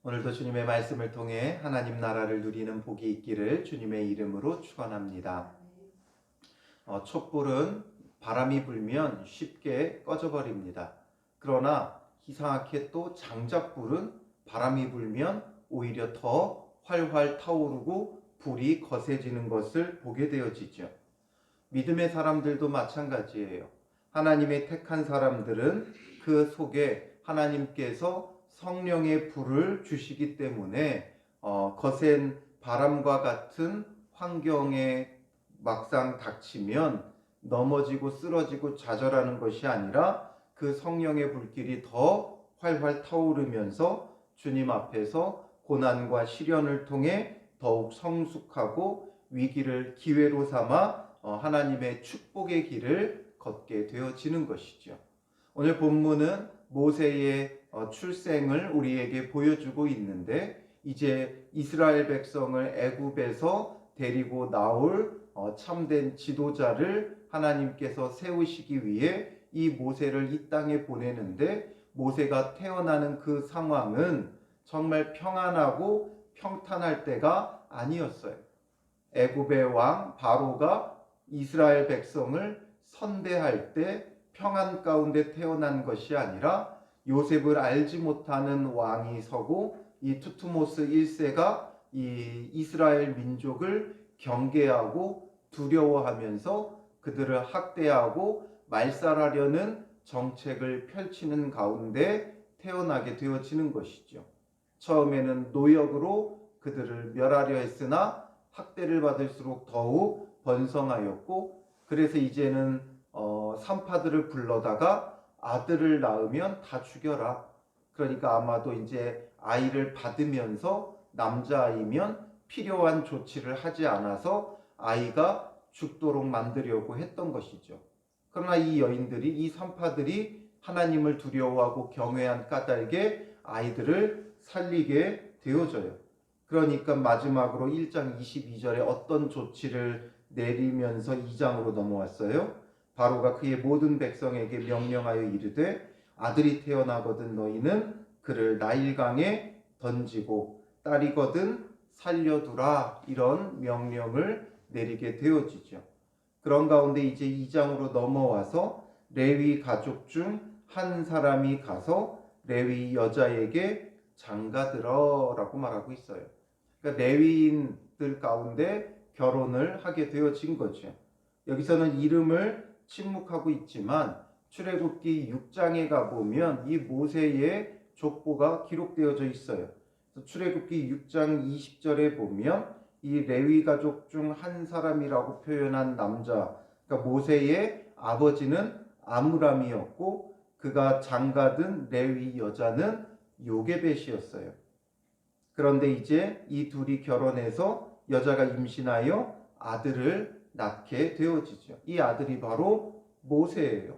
오늘도 주님의 말씀을 통해 하나님 나라를 누리는 복이 있기를 주님의 이름으로 축원합니다. 촛불은 바람이 불면 쉽게 꺼져버립니다. 그러나 이상하게 또 장작불은 바람이 불면 오히려 더 활활 타오르고 불이 거세지는 것을 보게 되어지죠. 믿음의 사람들도 마찬가지예요. 하나님의 택한 사람들은 그 속에 하나님께서 성령의 불을 주시기 때문에 거센 바람과 같은 환경에 막상 닥치면 넘어지고 쓰러지고 좌절하는 것이 아니라 그 성령의 불길이 더 활활 타오르면서 주님 앞에서 고난과 시련을 통해 더욱 성숙하고 위기를 기회로 삼아 하나님의 축복의 길을 걷게 되어지는 것이죠. 오늘 본문은 모세의 출생을 우리에게 보여주고 있는데, 이제 이스라엘 백성을 애굽에서 데리고 나올 참된 지도자를 하나님께서 세우시기 위해 이 모세를 이 땅에 보내는데, 모세가 태어나는 그 상황은 정말 평안하고 평탄할 때가 아니었어요. 애굽의 왕 바로가 이스라엘 백성을 선대할 때 평안 가운데 태어난 것이 아니라 요셉을 알지 못하는 왕이 서고 이 투투모스 1세가 이 이스라엘 민족을 경계하고 두려워하면서 그들을 학대하고 말살하려는 정책을 펼치는 가운데 태어나게 되어지는 것이죠. 처음에는 노역으로 그들을 멸하려 했으나 학대를 받을수록 더욱 번성하였고, 그래서 이제는 산파들을 불러다가 아들을 낳으면 다 죽여라. 그러니까 아마도 이제 아이를 받으면서 남자아이면 필요한 조치를 하지 않아서 아이가 죽도록 만들려고 했던 것이죠. 그러나 이 여인들이, 이 산파들이 하나님을 두려워하고 경외한 까닭에 아이들을 살리게 되어져요. 그러니까 마지막으로 1장 22절에 어떤 조치를 내리면서 2장으로 넘어왔어요. 바로가 그의 모든 백성에게 명령하여 이르되 아들이 태어나거든 너희는 그를 나일강에 던지고 딸이거든 살려두라, 이런 명령을 내리게 되어지죠. 그런 가운데 이제 2장으로 넘어와서 레위 가족 중 한 사람이 가서 레위 여자에게 장가들어라고 말하고 있어요. 그러니까 레위인들 가운데 결혼을 하게 되어진 거죠. 여기서는 이름을 침묵하고 있지만 출애굽기 6장에 가보면 이 모세의 족보가 기록되어져 있어요. 출애굽기 6장 20절에 보면 이 레위 가족 중 한 사람이라고 표현한 남자, 그러니까 모세의 아버지는 아므람이었고 그가 장가든 레위 여자는 요게벳이었어요. 그런데 이제 이 둘이 결혼해서 여자가 임신하여 아들을 낳게 되어지죠. 이 아들이 바로 모세예요.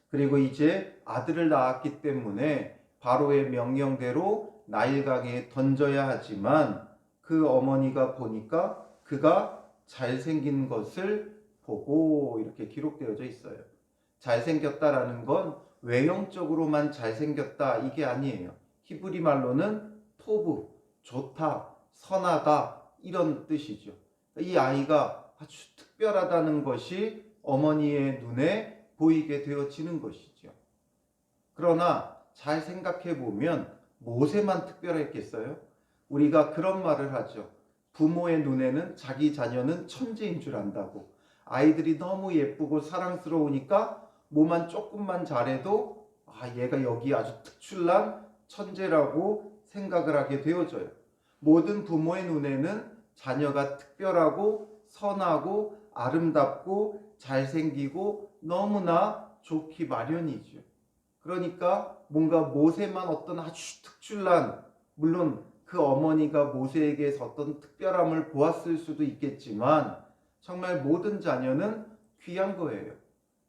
그리고 이제 아들을 낳았기 때문에 바로의 명령대로 나일강에 던져야 하지만 그 어머니가 보니까 그가 잘생긴 것을 보고, 이렇게 기록되어져 있어요. 잘생겼다라는 건 외형적으로만 잘생겼다 이게 아니에요. 히브리 말로는 토브, 좋다, 선하다, 이런 뜻이죠. 이 아이가 아주 특별하다는 것이 어머니의 눈에 보이게 되어지는 것이죠. 그러나 잘 생각해 보면 모세만 특별했겠어요? 우리가 그런 말을 하죠. 부모의 눈에는 자기 자녀는 천재인 줄 안다고. 아이들이 너무 예쁘고 사랑스러우니까 뭐만 조금만 잘해도 얘가 여기 아주 특출난 천재라고 생각을 하게 되어져요. 모든 부모의 눈에는 자녀가 특별하고 선하고 아름답고 잘생기고 너무나 좋기 마련이죠. 그러니까 뭔가 모세만 어떤 아주 특출난, 물론 그 어머니가 모세에게서 어떤 특별함을 보았을 수도 있겠지만 정말 모든 자녀는 귀한 거예요.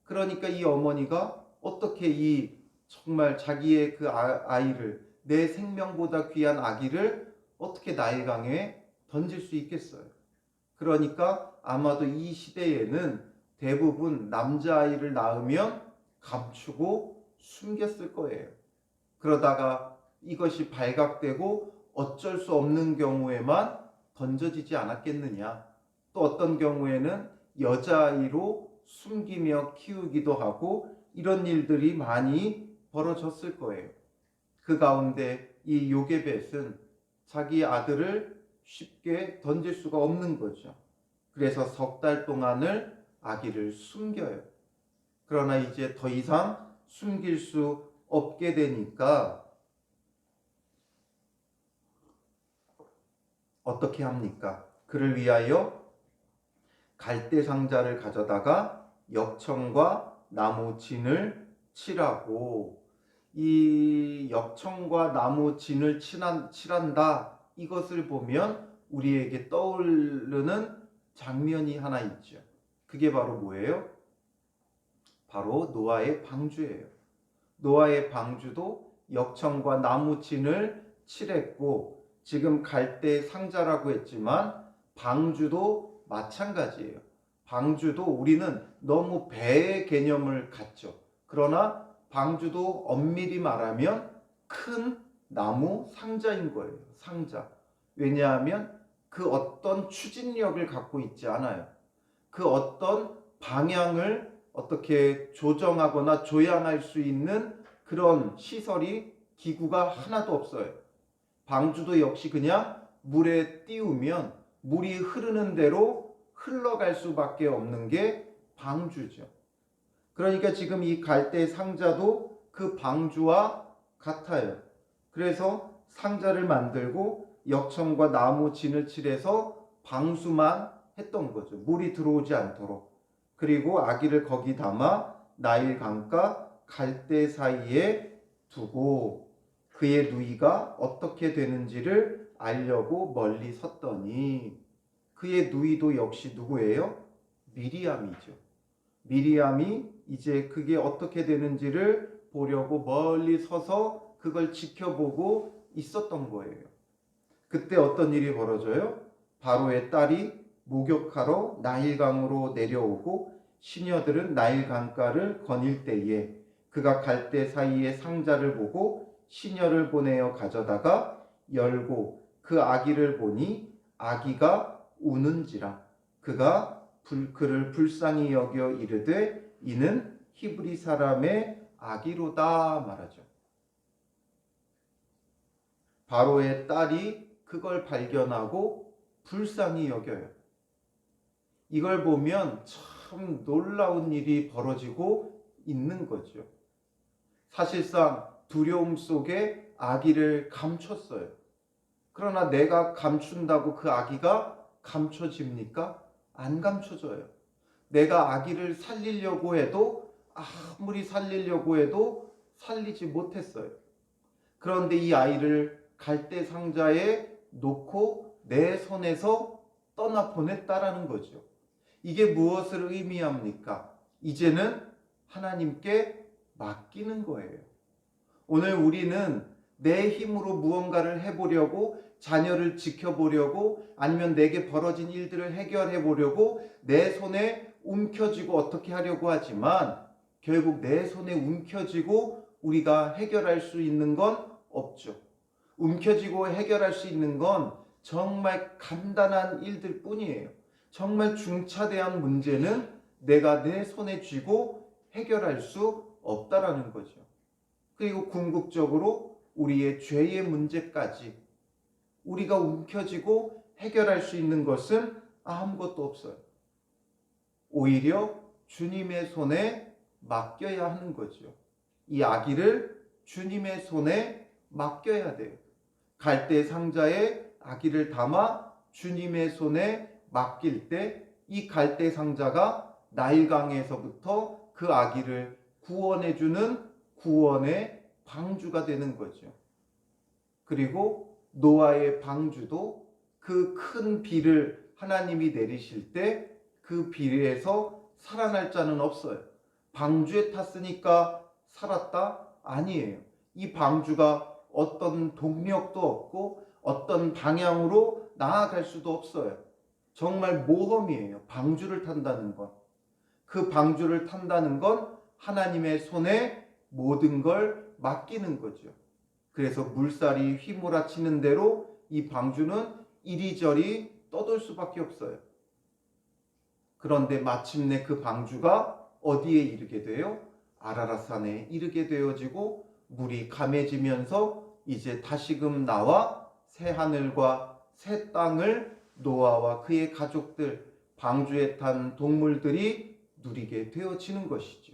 그러니까 이 어머니가 어떻게 이 정말 자기의 그 아이를, 내 생명보다 귀한 아기를 어떻게 나일강에 던질 수 있겠어요. 그러니까 아마도 이 시대에는 대부분 남자아이를 낳으면 감추고 숨겼을 거예요. 그러다가 이것이 발각되고 어쩔 수 없는 경우에만 던져지지 않았겠느냐. 또 어떤 경우에는 여자아이로 숨기며 키우기도 하고 이런 일들이 많이 벌어졌을 거예요. 그 가운데 이 요게벳은 자기 아들을 쉽게 던질 수가 없는 거죠. 그래서 석 달 동안을 아기를 숨겨요. 그러나 이제 더 이상 숨길 수 없게 되니까 어떻게 합니까? 그를 위하여 갈대 상자를 가져다가 역청과 나무 진을 칠하고, 이 역청과 나무 진을 칠한다, 이것을 보면 우리에게 떠오르는 장면이 하나 있죠. 그게 바로 뭐예요? 바로 노아의 방주예요. 노아의 방주도 역청과 나무 진을 칠했고, 지금 갈대 상자라고 했지만 방주도 마찬가지예요. 방주도 우리는 너무 배의 개념을 갖죠. 그러나 방주도 엄밀히 말하면 큰 나무 상자인 거예요. 상자. 왜냐하면 그 어떤 추진력을 갖고 있지 않아요. 그 어떤 방향을 어떻게 조정하거나 조향할 수 있는 그런 시설이, 기구가 하나도 없어요. 방주도 역시 그냥 물에 띄우면 물이 흐르는 대로 흘러갈 수밖에 없는 게 방주죠. 그러니까 지금 이 갈대 상자도 그 방주와 같아요. 그래서 상자를 만들고 역청과 나무 진을 칠해서 방수만 했던 거죠. 물이 들어오지 않도록. 그리고 아기를 거기 담아 나일 강가 갈대 사이에 두고 그의 누이가 어떻게 되는지를 알려고 멀리 섰더니, 그의 누이도 역시 누구예요? 미리암이죠. 미리암이 이제 그게 어떻게 되는지를 보려고 멀리 서서 그걸 지켜보고 있었던 거예요. 그때 어떤 일이 벌어져요? 바로의 딸이 목욕하러 나일강으로 내려오고 시녀들은 나일 강가를 거닐 때에 그가 갈대 사이의 상자를 보고 시녀를 보내어 가져다가 열고 그 아기를 보니 아기가 우는지라. 그가 그를 불쌍히 여겨 이르되 이는 히브리 사람의 아기로다 말하죠. 바로의 딸이 그걸 발견하고 불쌍히 여겨요. 이걸 보면 참 놀라운 일이 벌어지고 있는 거죠. 사실상 두려움 속에 아기를 감췄어요. 그러나 내가 감춘다고 그 아기가 감춰집니까? 안 감춰져요. 내가 아기를 살리려고 해도, 아무리 살리려고 해도 살리지 못했어요. 그런데 이 아이를 갈대 상자에 놓고 내 손에서 떠나보냈다라는 거죠. 이게 무엇을 의미합니까? 이제는 하나님께 맡기는 거예요. 오늘 우리는 내 힘으로 무언가를 해보려고, 자녀를 지켜보려고, 아니면 내게 벌어진 일들을 해결해 보려고 내 손에 움켜쥐고 어떻게 하려고 하지만 결국 내 손에 움켜쥐고 우리가 해결할 수 있는 건 없죠. 움켜쥐고 해결할 수 있는 건 정말 간단한 일들 뿐이에요. 정말 중차대한 문제는 내가 내 손에 쥐고 해결할 수 없다라는 거죠. 그리고 궁극적으로 우리의 죄의 문제까지 우리가 움켜쥐고 해결할 수 있는 것은 아무것도 없어요. 오히려 주님의 손에 맡겨야 하는 거죠. 이 아기를 주님의 손에 맡겨야 돼요. 갈대 상자에 아기를 담아 주님의 손에 맡길 때 이 갈대 상자가 나일강에서부터 그 아기를 구원해주는 구원의 방주가 되는 거죠. 그리고 노아의 방주도 그 큰 비를 하나님이 내리실 때 그 비에서 살아날 자는 없어요. 방주에 탔으니까 살았다? 아니에요. 이 방주가 어떤 동력도 없고 어떤 방향으로 나아갈 수도 없어요. 정말 모험이에요. 방주를 탄다는 건. 그 방주를 탄다는 건 하나님의 손에 모든 걸 맡기는 거죠. 그래서 물살이 휘몰아치는 대로 이 방주는 이리저리 떠돌 수밖에 없어요. 그런데 마침내 그 방주가 어디에 이르게 돼요? 아라랏산에 이르게 되어지고 물이 감해지면서 이제 다시금 나와 새 하늘과 새 땅을 노아와 그의 가족들, 방주에 탄 동물들이 누리게 되어지는 것이죠.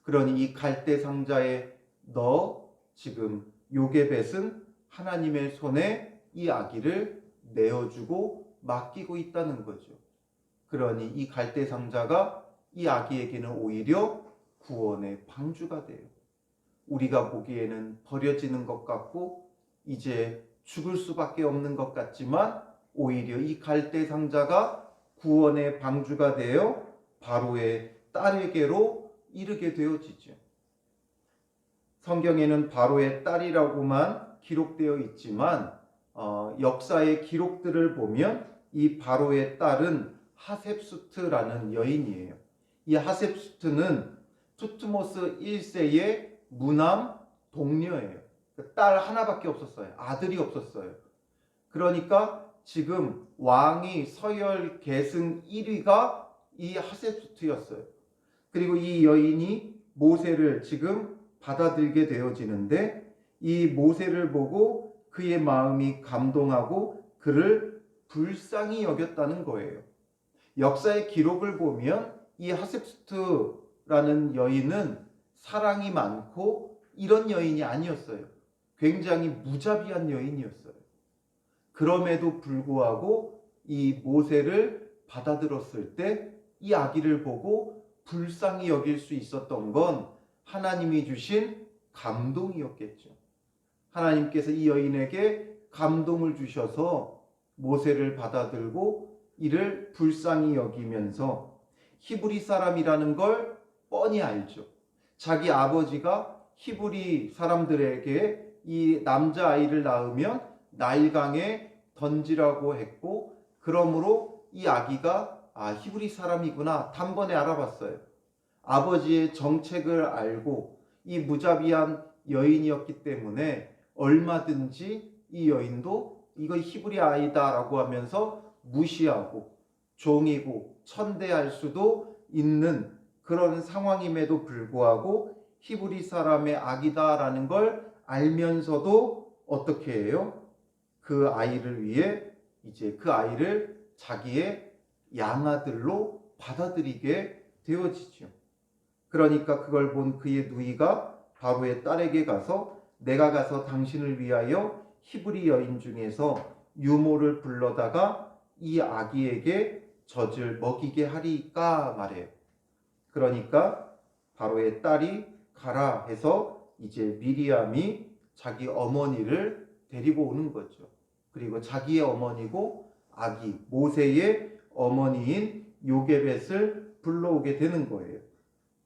그러니 이 갈대 상자에 넣어 지금 요게벳은 하나님의 손에 이 아기를 내어주고 맡기고 있다는 거죠. 그러니 이 갈대 상자가 이 아기에게는 오히려 구원의 방주가 돼요. 우리가 보기에는 버려지는 것 같고 이제 죽을 수밖에 없는 것 같지만 오히려 이 갈대 상자가 구원의 방주가 되어 바로의 딸에게로 이르게 되어지죠. 성경에는 바로의 딸이라고만 기록되어 있지만 역사의 기록들을 보면 이 바로의 딸은 하셉수트라는 여인이에요. 이 하셉수트는 투트모스 1세의 무남 동녀예요. 딸 하나밖에 없었어요. 아들이 없었어요. 그러니까 지금 왕이 서열 계승 1위가 이 하셉수트였어요. 그리고 이 여인이 모세를 지금 받아들게 되어지는데 이 모세를 보고 그의 마음이 감동하고 그를 불쌍히 여겼다는 거예요. 역사의 기록을 보면 이 하셉수트라는 여인은 사랑이 많고 이런 여인이 아니었어요. 굉장히 무자비한 여인이었어요. 그럼에도 불구하고 이 모세를 받아들였을 때 이 아기를 보고 불쌍히 여길 수 있었던 건 하나님이 주신 감동이었겠죠. 하나님께서 이 여인에게 감동을 주셔서 모세를 받아들고 이를 불쌍히 여기면서 히브리 사람이라는 걸 뻔히 알죠. 자기 아버지가 히브리 사람들에게 이 남자아이를 낳으면 나일강에 던지라고 했고 그러므로 이 아기가 히브리 사람이구나 단번에 알아봤어요. 아버지의 정책을 알고 이 무자비한 여인이었기 때문에 얼마든지 이 여인도 이거 히브리 아이다라고 하면서 무시하고 종이고 천대할 수도 있는 그런 상황임에도 불구하고 히브리 사람의 아기다라는 걸 알면서도 어떻게 해요? 그 아이를 위해 이제 그 아이를 자기의 양아들로 받아들이게 되어지죠. 그러니까 그걸 본 그의 누이가 바로의 딸에게 가서 내가 가서 당신을 위하여 히브리 여인 중에서 유모를 불러다가 이 아기에게 젖을 먹이게 하리까 말해요. 그러니까 바로의 딸이 가라 해서 이제 미리암이 자기 어머니를 데리고 오는 거죠. 그리고 자기의 어머니고 아기 모세의 어머니인 요게벳을 불러오게 되는 거예요.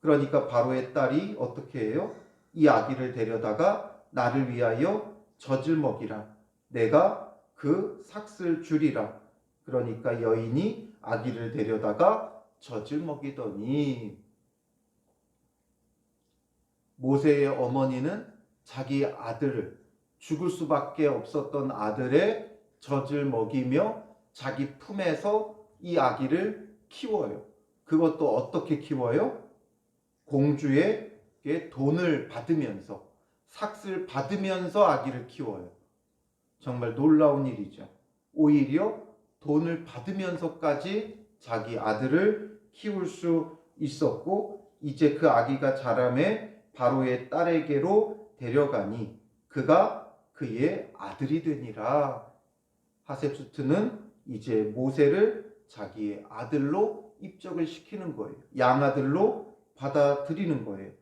그러니까 바로의 딸이 어떻게 해요? 이 아기를 데려다가 나를 위하여 젖을 먹이라. 내가 그 삭슬 주리라. 그러니까 여인이 아기를 데려다가 젖을 먹이더니 모세의 어머니는 자기 아들을 죽을 수밖에 없었던 아들의 젖을 먹이며 자기 품에서 이 아기를 키워요. 그것도 어떻게 키워요? 공주에게 돈을 받으면서 삭슬 받으면서 아기를 키워요. 정말 놀라운 일이죠. 오히려 돈을 받으면서까지 자기 아들을 키울 수 있었고 이제 그 아기가 자라매 바로의 딸에게로 데려가니 그가 그의 아들이 되니라. 하셉수트는 이제 모세를 자기의 아들로 입적을 시키는 거예요. 양아들로 받아들이는 거예요.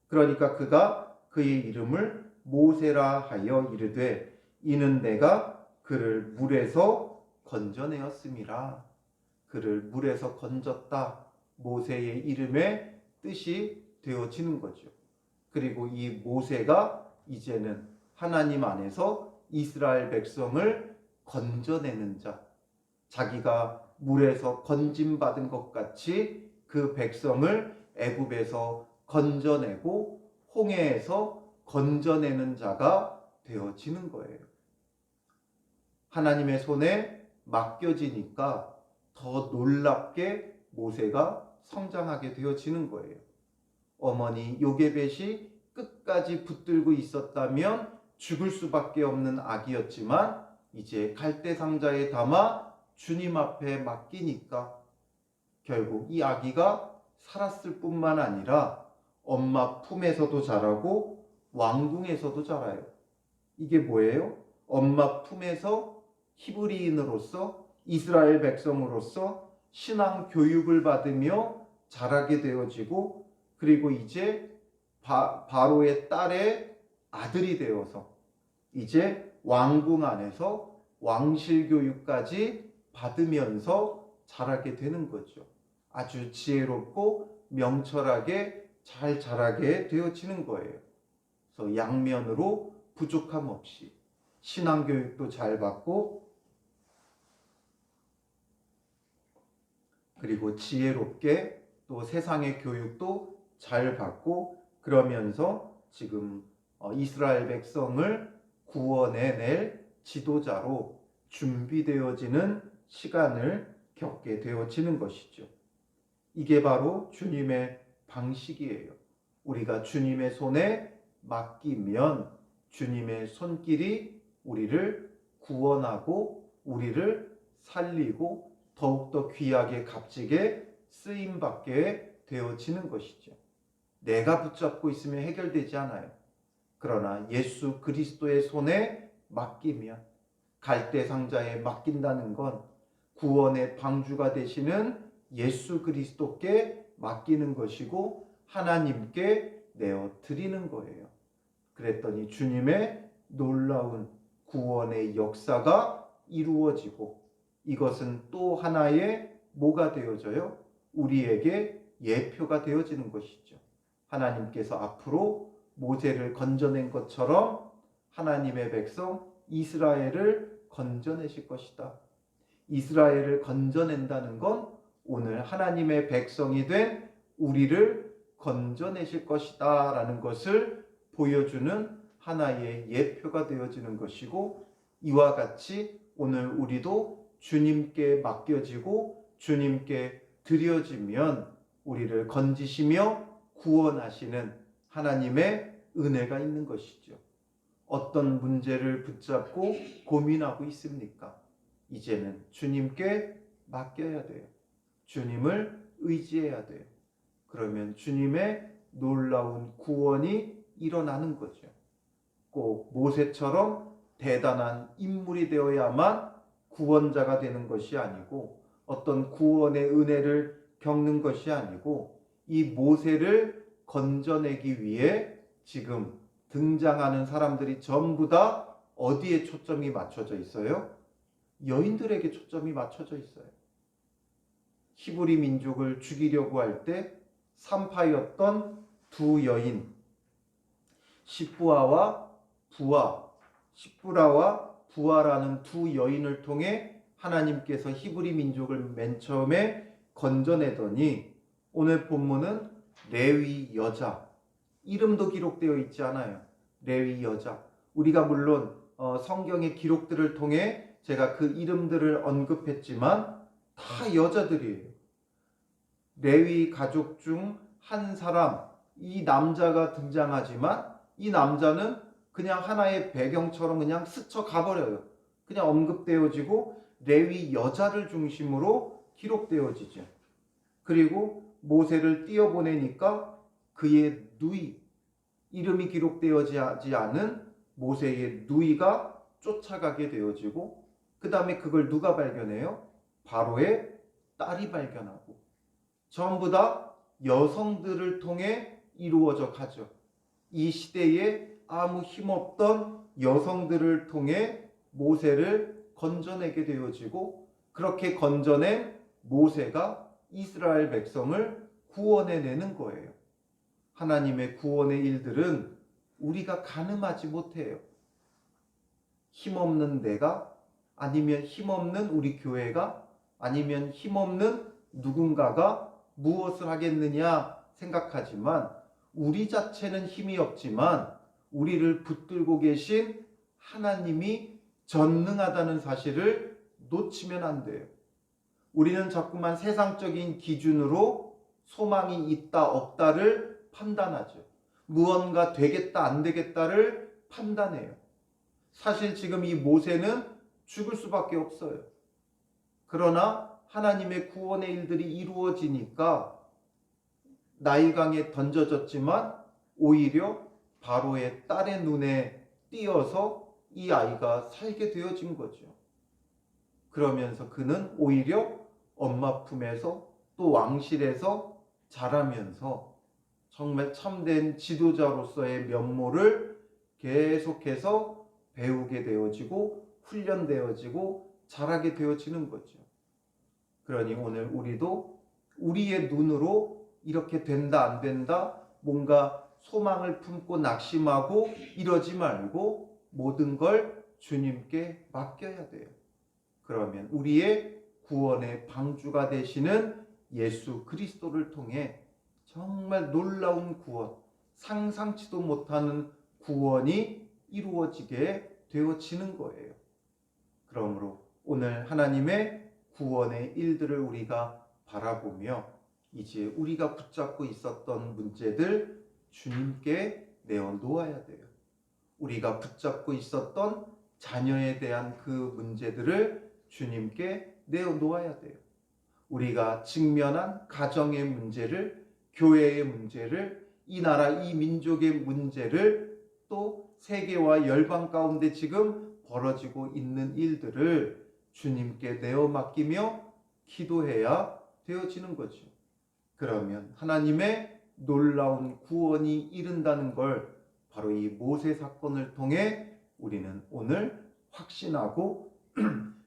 그러니까 그가 그의 이름을 모세라 하여 이르되 이는 내가 그를 물에서 건져내었음이라. 그를 물에서 건졌다. 모세의 이름의 뜻이 되어지는 거죠. 그리고 이 모세가 이제는 하나님 안에서 이스라엘 백성을 건져내는 자, 자기가 물에서 건짐받은 것 같이 그 백성을 애굽에서 건져내고 홍해에서 건져내는 자가 되어지는 거예요. 하나님의 손에 맡겨지니까 더 놀랍게 모세가 성장하게 되어지는 거예요. 어머니 요게벳이 끝까지 붙들고 있었다면 죽을 수밖에 없는 아기였지만 이제 갈대 상자에 담아 주님 앞에 맡기니까 결국 이 아기가 살았을 뿐만 아니라 엄마 품에서도 자라고 왕궁에서도 자라요. 이게 뭐예요? 엄마 품에서 히브리인으로서 이스라엘 백성으로서 신앙 교육을 받으며 자라게 되어지고 그리고 이제 바로의 딸의 아들이 되어서 이제 왕궁 안에서 왕실 교육까지 받으면서 자라게 되는 거죠. 아주 지혜롭고 명철하게 잘 자라게 되어지는 거예요. 그래서 양면으로 부족함 없이 신앙 교육도 잘 받고 그리고 지혜롭게 또 세상의 교육도 잘 받고 그러면서 지금 이스라엘 백성을 구원해낼 지도자로 준비되어지는 시간을 겪게 되어지는 것이죠. 이게 바로 주님의 방식이에요. 우리가 주님의 손에 맡기면 주님의 손길이 우리를 구원하고 우리를 살리고 더욱더 귀하게 값지게 쓰임받게 되어지는 것이죠. 내가 붙잡고 있으면 해결되지 않아요. 그러나 예수 그리스도의 손에 맡기면 갈대 상자에 맡긴다는 건 구원의 방주가 되시는 예수 그리스도께 맡기는 것이고 하나님께 내어 드리는 거예요. 그랬더니 주님의 놀라운 구원의 역사가 이루어지고 이것은 또 하나의 뭐가 되어져요? 우리에게 예표가 되어지는 것이죠. 하나님께서 앞으로 모세를 건져낸 것처럼 하나님의 백성 이스라엘을 건져내실 것이다. 이스라엘을 건져낸다는 건 오늘 하나님의 백성이 된 우리를 건져내실 것이다 라는 것을 보여주는 하나의 예표가 되어지는 것이고 이와 같이 오늘 우리도 주님께 맡겨지고 주님께 드려지면 우리를 건지시며 구원하시는 하나님의 은혜가 있는 것이죠. 어떤 문제를 붙잡고 고민하고 있습니까? 이제는 주님께 맡겨야 돼요. 주님을 의지해야 돼요. 그러면 주님의 놀라운 구원이 일어나는 거죠. 꼭 모세처럼 대단한 인물이 되어야만 구원자가 되는 것이 아니고 어떤 구원의 은혜를 겪는 것이 아니고 이 모세를 건져내기 위해 지금 등장하는 사람들이 전부 다 어디에 초점이 맞춰져 있어요? 여인들에게 초점이 맞춰져 있어요. 히브리 민족을 죽이려고 할 때 산파였던 두 여인 시프라와 부아라는 두 여인을 통해 하나님께서 히브리 민족을 맨 처음에 건져내더니 오늘 본문은 레위 여자 이름도 기록되어 있지 않아요. 레위 여자 우리가 물론 성경의 기록들을 통해 제가 그 이름들을 언급했지만 다 여자들이에요. 레위 가족 중 한 사람 이 남자가 등장하지만 이 남자는 그냥 하나의 배경처럼 그냥 스쳐 가버려요. 그냥 언급되어지고 레위 여자를 중심으로 기록되어지죠. 그리고 모세를 띄어보내니까 그의 누이 이름이 기록되어지지 않은 모세의 누이가 쫓아가게 되어지고 그 다음에 그걸 누가 발견해요? 바로의 딸이 발견하고 전부 다 여성들을 통해 이루어져 가죠. 이 시대에 아무 힘없던 여성들을 통해 모세를 건져내게 되어지고 그렇게 건져낸 모세가 이스라엘 백성을 구원해내는 거예요. 하나님의 구원의 일들은 우리가 가늠하지 못해요. 힘없는 내가 아니면 힘없는 우리 교회가 아니면 힘없는 누군가가 무엇을 하겠느냐 생각하지만 우리 자체는 힘이 없지만 우리를 붙들고 계신 하나님이 전능하다는 사실을 놓치면 안 돼요. 우리는 자꾸만 세상적인 기준으로 소망이 있다 없다를 판단하죠. 무언가 되겠다 안 되겠다를 판단해요. 사실 지금 이 모세는 죽을 수밖에 없어요. 그러나 하나님의 구원의 일들이 이루어지니까 나일강에 던져졌지만 오히려 바로의 딸의 눈에 띄어서 이 아이가 살게 되어진 거죠. 그러면서 그는 오히려 엄마 품에서 또 왕실에서 자라면서 정말 참된 지도자로서의 면모를 계속해서 배우게 되어지고 훈련되어지고 자라게 되어지는 거죠. 그러니 오늘 우리도 우리의 눈으로 이렇게 된다 안 된다 뭔가 소망을 품고 낙심하고 이러지 말고 모든 걸 주님께 맡겨야 돼요. 그러면 우리의 구원의 방주가 되시는 예수 그리스도를 통해 정말 놀라운 구원, 상상치도 못하는 구원이 이루어지게 되어지는 거예요. 그러므로 오늘 하나님의 구원의 일들을 우리가 바라보며 이제 우리가 붙잡고 있었던 문제들 주님께 내어놓아야 돼요. 우리가 붙잡고 있었던 자녀에 대한 그 문제들을 주님께 내어놓아야 돼요. 우리가 직면한 가정의 문제를, 교회의 문제를, 이 나라 이 민족의 문제를, 또 세계와 열방 가운데 지금 벌어지고 있는 일들을 주님께 내어 맡기며 기도해야 되어지는 거죠. 그러면 하나님의 놀라운 구원이 이른다는 걸 바로 이 모세 사건을 통해 우리는 오늘 확신하고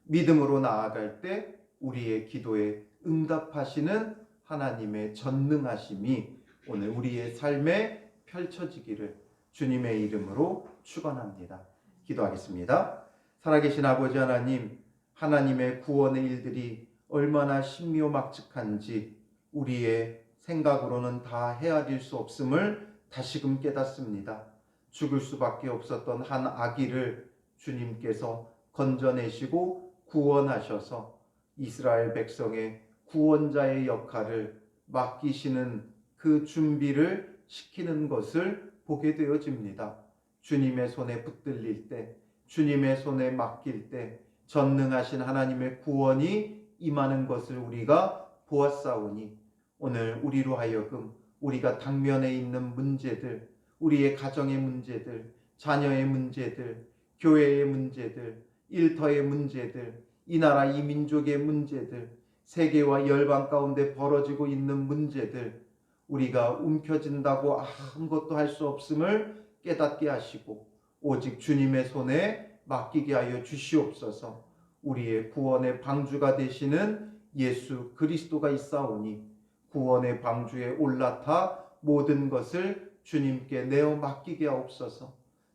믿음으로 나아갈 때 우리의 기도에 응답하시는 하나님의 전능하심이 오늘 우리의 삶에 펼쳐지기를 주님의 이름으로 축원합니다. 기도하겠습니다. 살아계신 아버지 하나님, 하나님의 구원의 일들이 얼마나 신묘막측한지 우리의 생각으로는 다 헤아릴 수 없음을 다시금 깨닫습니다. 죽을 수밖에 없었던 한 아기를 주님께서 건져내시고 구원하셔서 이스라엘 백성의 구원자의 역할을 맡기시는 그 준비를 시키는 것을 보게 되어집니다. 주님의 손에 붙들릴 때, 주님의 손에 맡길 때 전능하신 하나님의 구원이 임하는 것을 우리가 보았사오니 오늘 우리로 하여금 우리가 당면에 있는 문제들, 우리의 가정의 문제들, 자녀의 문제들, 교회의 문제들, 일터의 문제들, 이 나라 이 민족의 문제들, 세계와 열방 가운데 벌어지고 있는 문제들, 우리가 움켜진다고 아무것도 할 수 없음을 깨닫게 하시고 오직 주님의 손에 맡기게 하여 주시옵소서. 우리의 구원의 방주가 되시는 예수 그리스도가 있사오니 구원의 방주에 올라타 모든 것을 주님께 내어 맡기게 하옵소서.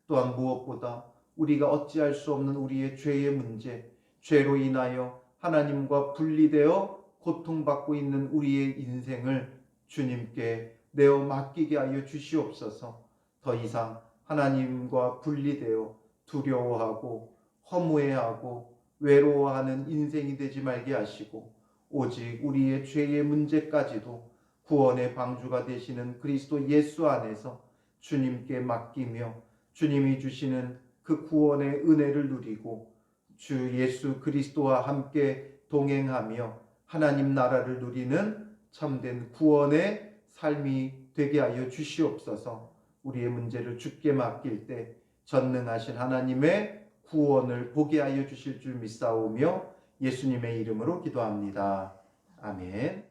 또한 무엇보다 우리가 어찌할 수 없는 우리의 죄의 문제, 죄로 인하여 하나님과 분리되어 고통받고 있는 우리의 인생을 주님께 내어 맡기게 하여 주시옵소서. 더 이상 하나님과 분리되어 두려워하고 허무해하고 외로워하는 인생이 되지 말게 하시고 오직 우리의 죄의 문제까지도 구원의 방주가 되시는 그리스도 예수 안에서 주님께 맡기며 주님이 주시는 그 구원의 은혜를 누리고 주 예수 그리스도와 함께 동행하며 하나님 나라를 누리는 참된 구원의 삶이 되게 하여 주시옵소서. 우리의 문제를 주께 맡길 때 전능하신 하나님의 구원을 보게 하여 주실 줄 믿사오며 예수님의 이름으로 기도합니다. 아멘.